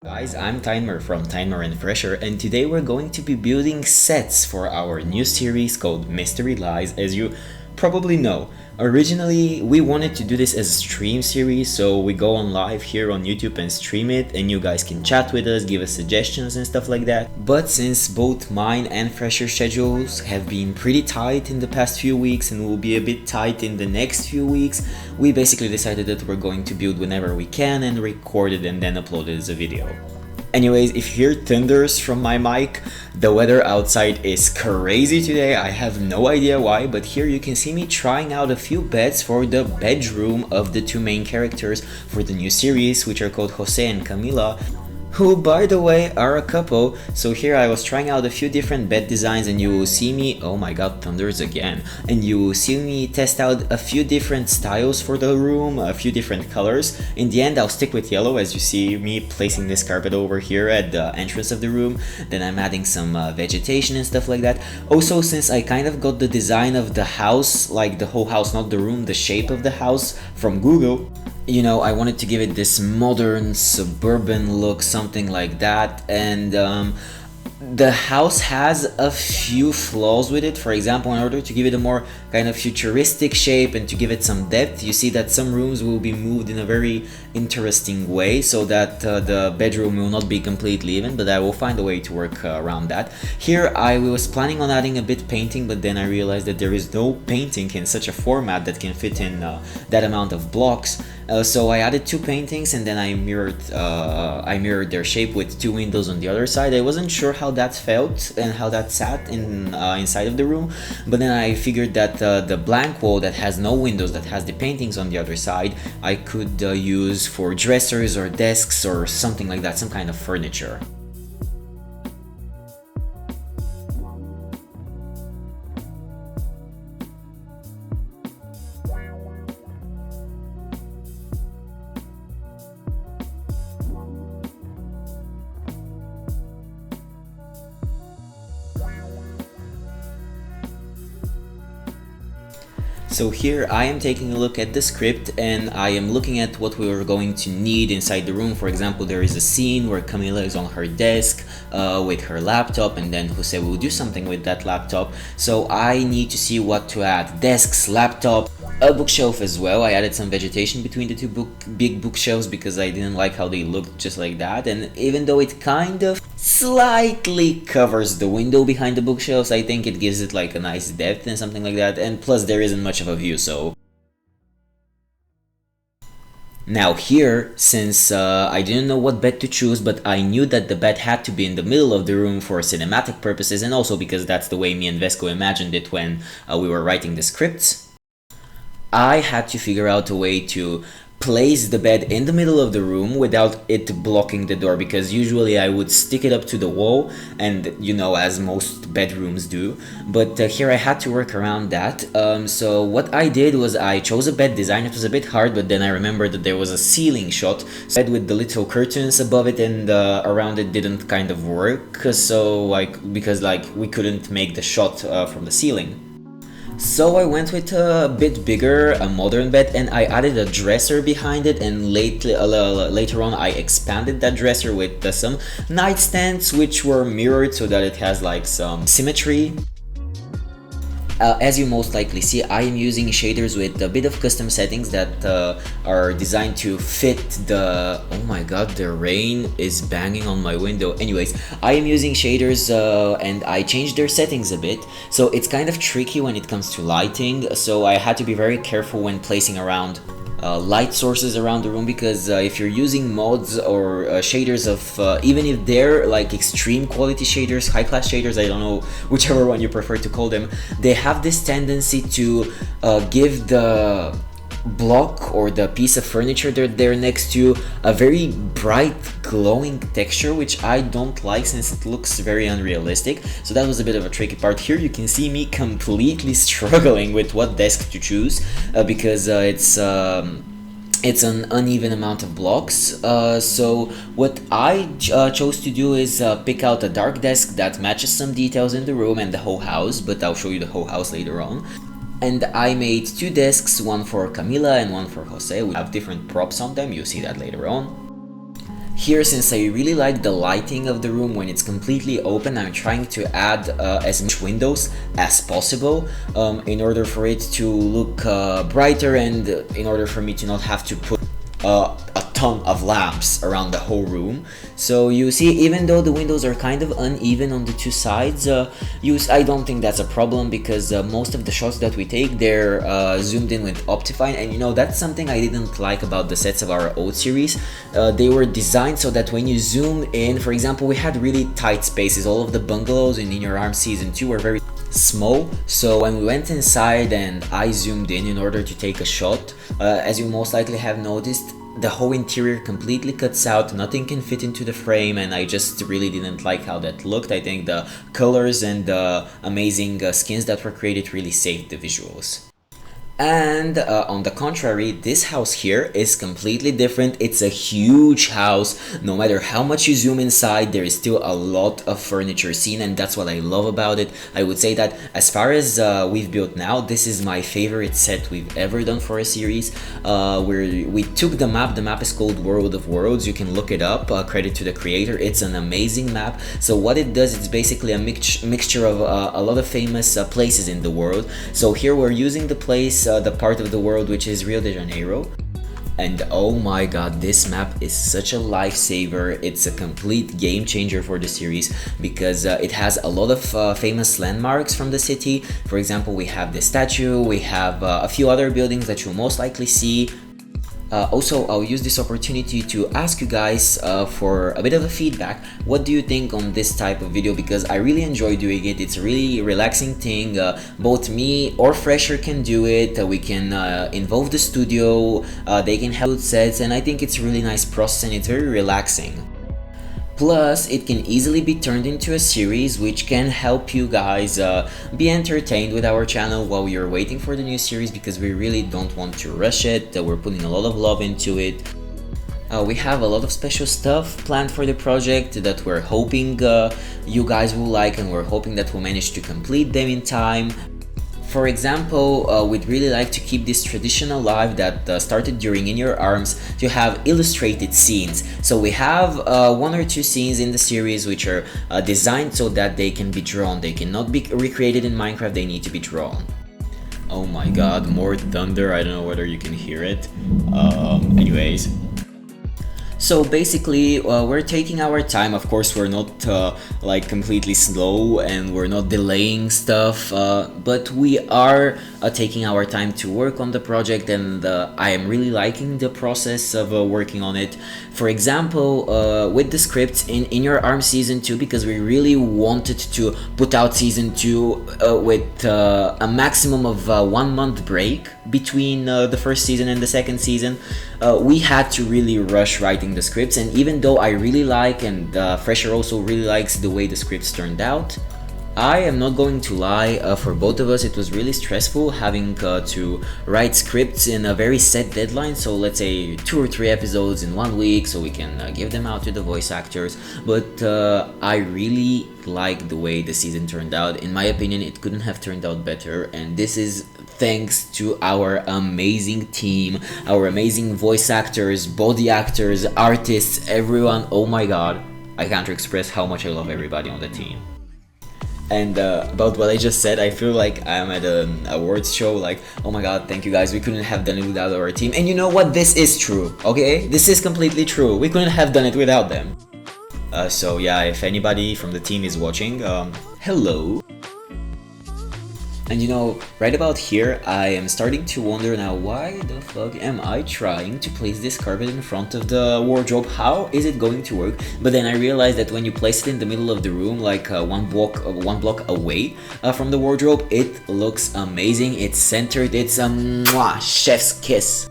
Guys, I'm Thainmer from Thainmer and Fresherr, and today we're going to be building sets for our new series called Mystery Lies, as you probably know. Originally, we wanted to do this as a stream series, so we go on live here on YouTube and stream it, and you guys can chat with us, give us suggestions and stuff like that. But since both mine and Fresherr schedules have been pretty tight in the past few weeks and will be a bit tight in the next few weeks, we basically decided that we're going to build whenever we can and record it and then upload it as a video. Anyways, if you hear thunders from my mic, the weather outside is crazy today. I have no idea why, but here you can see me trying out a few beds for the bedroom of the two main characters for the new series, which are called José and Camila, who, by the way, are a couple. So here I was trying out a few different bed designs, and you will see me, oh my god, thunders again, and you will see me test out a few different styles for the room, a few different colors. In the end, I'll stick with yellow, as you see me placing this carpet over here at the entrance of the room. Then I'm adding some vegetation and stuff like that. Also, since I kind of got the design of the house, like the whole house, not the room, the shape of the house from Google, you know, I wanted to give it this modern suburban look, something like that. And the house has a few flaws with it. For example, in order to give it a more kind of futuristic shape and to give it some depth, you see that some rooms will be moved in a very interesting way so that the bedroom will not be completely even, but I will find a way to work around that. Here I was planning on adding a bit painting, but then I realized that there is no painting in such a format that can fit in that amount of blocks. So I added two paintings, and then I mirrored their shape with two windows on the other side. I wasn't sure how that felt and how that sat in inside of the room, but then I figured that the blank wall that has no windows, that has the paintings on the other side, I could use for dressers or desks or something like that, some kind of furniture. So here I am taking a look at the script, and I am looking at what we are going to need inside the room. For example, there is a scene where Camila is on her desk with her laptop, and then Jose will do something with that laptop. So I need to see what to add: desks, laptop, a bookshelf as well. I added some vegetation between the two big bookshelves because I didn't like how they looked just like that, and even though it kind of slightly covers the window behind the bookshelves, I think it gives it like a nice depth and something like that, and plus there isn't much of a view. So now here, since I didn't know what bed to choose, but I knew that the bed had to be in the middle of the room for cinematic purposes, and also because that's the way me and Vesco imagined it when we were writing the scripts, I had to figure out a way to place the bed in the middle of the room without it blocking the door, because usually I would stick it up to the wall, and you know, as most bedrooms do, but here I had to work around that. So what I did was I chose a bed design. It was a bit hard, but then I remembered that there was a ceiling shot, bed with the little curtains above it, and around it didn't kind of work, so because we couldn't make the shot from the ceiling. So I went with a bit bigger, a modern bed, and I added a dresser behind it, and later on I expanded that dresser with some nightstands which were mirrored so that it has like some symmetry. As you most likely see, I am using shaders with a bit of custom settings that are designed to fit the... Oh my god, the rain is banging on my window. Anyways, I am using shaders and I changed their settings a bit, so it's kind of tricky when it comes to lighting, so I had to be very careful when placing around light sources around the room, because if you're using mods or shaders of even if they're like extreme quality shaders, high class shaders, I don't know, whichever one you prefer to call them, they have this tendency to give the block or the piece of furniture they're next to a very bright glowing texture, which I don't like since it looks very unrealistic. So that was a bit of a tricky part. Here you can see me completely struggling with what desk to choose because it's an uneven amount of blocks. So what I chose to do is pick out a dark desk that matches some details in the room and the whole house, but I'll show you the whole house later on. And I made two desks, one for Camila and one for Jose. We have different props on them, you'll see that later on. Here, since I really like the lighting of the room when it's completely open, I'm trying to add as much windows as possible in order for it to look brighter, and in order for me to not have to put a ton of lamps around the whole room. So you see, even though the windows are kind of uneven on the two sides, I don't think that's a problem, because most of the shots that we take, they're zoomed in with Optifine. And you know, that's something I didn't like about the sets of our old series. They were designed so that when you zoom in, for example, we had really tight spaces. All of the bungalows in Your Arms Season 2 were very small, so when we went inside and I zoomed in order to take a shot, as you most likely have noticed, the whole interior completely cuts out, nothing can fit into the frame, and I just really didn't like how that looked. I think the colors and the amazing skins that were created really saved the visuals. And on the contrary, this house here is completely different. It's a huge house. No matter how much you zoom inside, there is still a lot of furniture seen, and that's what I love about it. I would say that as far as we've built now, this is my favorite set we've ever done for a series. We took the map is called World of Worlds. You can look it up, credit to the creator. It's an amazing map. So what it does, it's basically a mixture of a lot of famous places in the world. So here we're using the place, the part of the world which is Rio de Janeiro. And oh my god, this map is such a lifesaver. It's a complete game changer for the series, because it has a lot of famous landmarks from the city. For example, we have the statue, we have a few other buildings that you'll most likely see. Also, I'll use this opportunity to ask you guys for a bit of a feedback. What do you think on this type of video? Because I really enjoy doing it. It's a really relaxing thing. Both me or Fresherr can do it. We can involve the studio. They can help with sets, and I think it's a really nice process and it's very relaxing. Plus, it can easily be turned into a series which can help you guys be entertained with our channel while you're waiting for the new series, because we really don't want to rush it. We're putting a lot of love into it. We have a lot of special stuff planned for the project that we're hoping you guys will like, and we're hoping that we'll manage to complete them in time. For example, we'd really like to keep this tradition alive that started during In Your Arms, to have illustrated scenes. So we have one or two scenes in the series which are designed so that they can be drawn. They cannot be recreated in Minecraft, they need to be drawn. Oh my god, more thunder, I don't know whether you can hear it. Anyways. So basically, we're taking our time. Of course, we're not like completely slow, and we're not delaying stuff, but we are taking our time to work on the project, and I am really liking the process of working on it. For example, with the scripts in Your Arms Season 2, because we really wanted to put out Season 2 with a maximum of 1 month break between the first season and the second season, we had to really rush writing the scripts. And even though I really like, and Fresherr also really likes the way the scripts turned out, I am not going to lie, for both of us it was really stressful having to write scripts in a very set deadline. So let's say 2 or 3 episodes in 1 week, so we can give them out to the voice actors. But I really like the way the season turned out. In my opinion, it couldn't have turned out better, and this is thanks to our amazing team, our amazing voice actors, body actors, artists, everyone. Oh my god, I can't express how much I love everybody on the team. And about what I just said, I feel like I'm at an awards show, like, oh my god, thank you guys, we couldn't have done it without our team. And you know what, this is true, okay? This is completely true, we couldn't have done it without them. So yeah, if anybody from the team is watching, hello. And you know, right about here, I am starting to wonder now, why the fuck am I trying to place this carpet in front of the wardrobe? How is it going to work? But then I realized that when you place it in the middle of the room, like one block away from the wardrobe, it looks amazing. It's centered. It's a mwah, chef's kiss.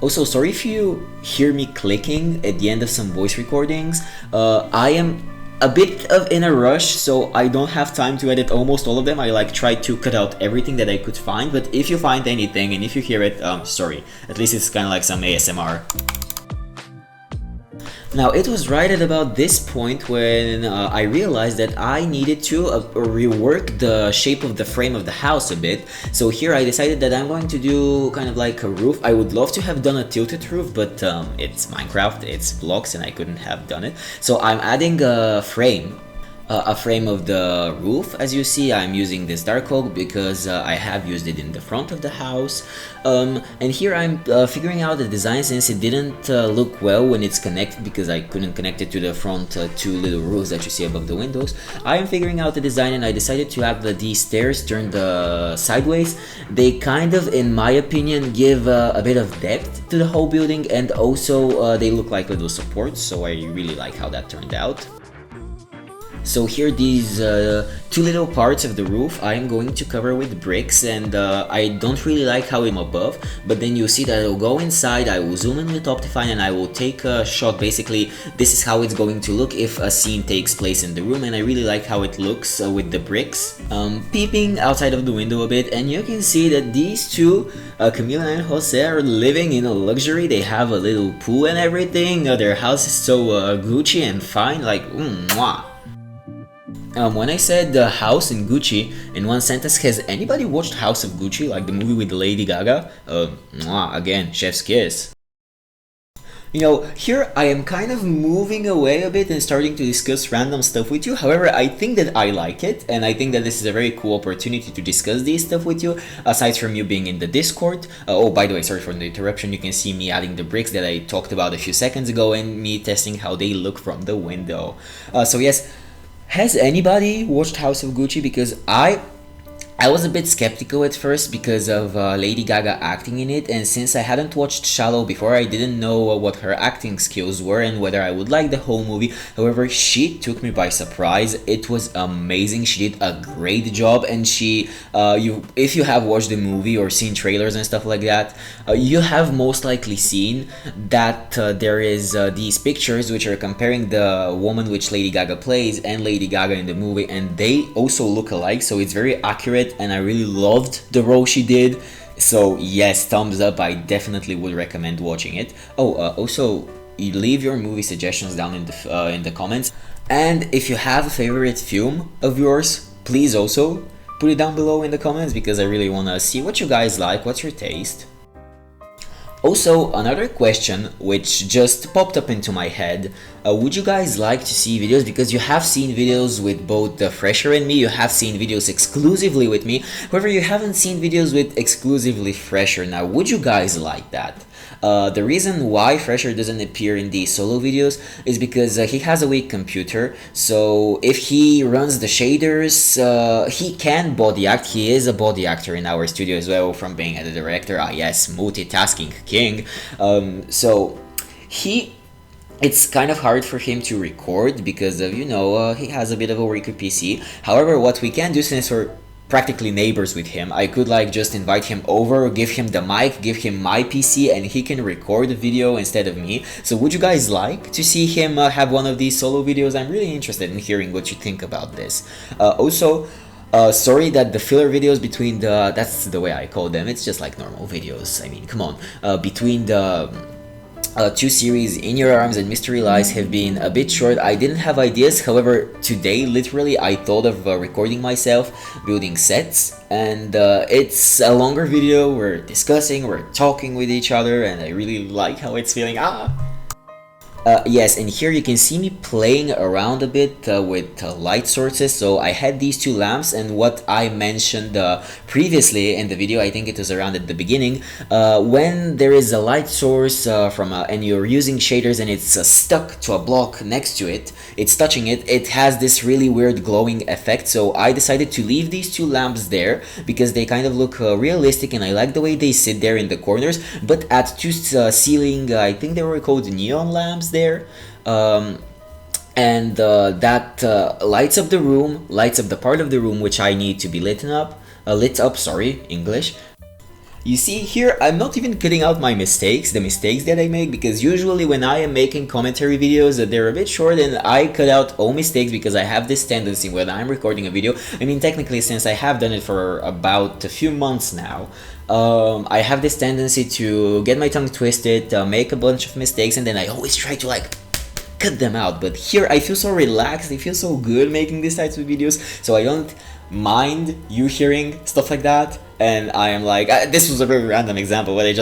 Also, sorry if you hear me clicking at the end of some voice recordings. I am a bit in a rush, so I don't have time to edit almost all of them. I like tried to cut out everything that I could find, but if you find anything and if you hear it, sorry, at least it's kind of like some ASMR. Now, it was right at about this point when I realized that I needed to rework the shape of the frame of the house a bit. So here I decided that I'm going to do kind of like a roof. I would love to have done a tilted roof, but it's Minecraft, it's blocks, and I couldn't have done it. So I'm adding a frame of the roof. As you see, I'm using this dark oak because I have used it in the front of the house, and here I'm figuring out the design since it didn't look well when it's connected, because I couldn't connect it to the front two little roofs that you see above the windows. I am figuring out the design, and I decided to have these stairs turned sideways. They kind of, in my opinion, give a bit of depth to the whole building, and also they look like little supports, so I really like how that turned out. So here, these two little parts of the roof I am going to cover with bricks, and I don't really like how I'm above, but then you see that I'll go inside, I will zoom in with Optifine, and I will take a shot. Basically, this is how it's going to look if a scene takes place in the room, and I really like how it looks with the bricks. Peeping outside of the window a bit, and you can see that these two, Camila and José, are living in a luxury. They have a little pool and everything. Their house is so Gucci and fine, like mwah. When I said house in Gucci in one sentence, has anybody watched House of Gucci, like the movie with Lady Gaga? Again, chef's kiss. You know, here I am kind of moving away a bit and starting to discuss random stuff with you. However, I think that I like it, and I think that this is a very cool opportunity to discuss these stuff with you, aside from you being in the Discord. Oh, by the way, sorry for the interruption. You can see me adding the bricks that I talked about a few seconds ago, and me testing how they look from the window. So yes, has anybody watched House of Gucci? Because I was a bit skeptical at first because of Lady Gaga acting in it, and since I hadn't watched Shallow before, I didn't know what her acting skills were and whether I would like the whole movie. However, she took me by surprise. It was amazing. She did a great job, and if you have watched the movie or seen trailers and stuff like that, you have most likely seen that there is these pictures which are comparing the woman which Lady Gaga plays and Lady Gaga in the movie, and they also look alike, so it's very accurate, and I really loved the role she did. So yes, thumbs up. I definitely would recommend watching it. Also, you leave your movie suggestions down in the comments, and if you have a favorite film of yours, please also put it down below in the comments, because I really want to see what you guys like, what's your taste. Also, another question which just popped up into my head, would you guys like to see videos, because you have seen videos with both the Fresherr and me, you have seen videos exclusively with me, however you haven't seen videos with exclusively Fresherr. Now, would you guys like that? The reason why Fresherr doesn't appear in the solo videos is because he has a weak computer, so if he runs the shaders, he can body act. He is a body actor in our studio as well, from being a director. Yes, multitasking king. It's kind of hard for him to record because of, he has a bit of a weaker PC. However, what we can do, since we're practically neighbors with him, I could just invite him over, give him the mic, give him my PC, and he can record the video instead of me. So would you guys like to see him have one of these solo videos? I'm really interested in hearing what you think about this. Also, sorry that the filler videos between that's the way I call them, it's just like normal videos, I mean, come on, between the two series, In Your Arms and Mystery Lies, have been a bit short. I didn't have ideas, however today literally I thought of recording myself building sets, and it's a longer video. We're discussing, we're talking with each other, and I really like how it's feeling. Yes, and here you can see me playing around a bit with light sources. So I had these two lamps, and what I mentioned previously in the video, I think it was around at the beginning, when there is a light source and you're using shaders and it's stuck to a block next to it, it's touching it, it has this really weird glowing effect. So I decided to leave these two lamps there because they kind of look realistic, and I like the way they sit there in the corners, but add two ceiling, I think they were called neon lamps there, and that lights up the room, lights up the part of the room which I need to be lit up, sorry, English. You see here, I'm not even cutting out my mistakes, the mistakes that I make, because usually when I am making commentary videos, they're a bit short and I cut out all mistakes because I have this tendency when I'm recording a video. I mean, technically, since I have done it for about a few months now, I have this tendency to get my tongue twisted, make a bunch of mistakes, and then I always try to cut them out. But here I feel so relaxed, I feel so good making these types of videos, so I don't mind you hearing stuff like that. And I am like, this was a very random example, but I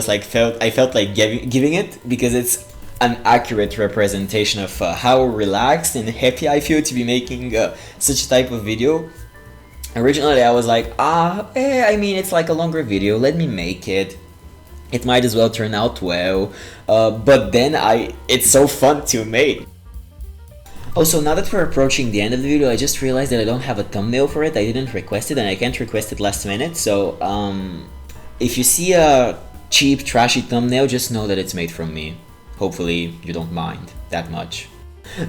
felt like giving it because it's an accurate representation of how relaxed and happy I feel to be making such a type of video. Originally I was like, I mean, it's like a longer video, let me make it. It might as well turn out well. But then it's so fun to make. Also, now that we're approaching the end of the video, I just realized that I don't have a thumbnail for it. I didn't request it, and I can't request it last minute. So, if you see a cheap, trashy thumbnail, just know that it's made from me. Hopefully, you don't mind that much.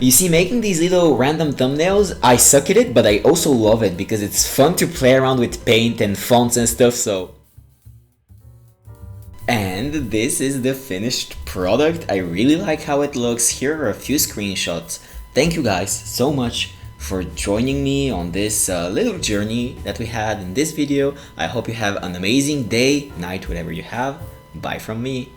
You see, making these little random thumbnails, I suck at it, but I also love it because it's fun to play around with paint and fonts and stuff, so... And this is the finished product. I really like how it looks. Here are a few screenshots. Thank you guys so much for joining me on this little journey that we had in this video. I hope you have an amazing day, night, whatever you have. Bye from me.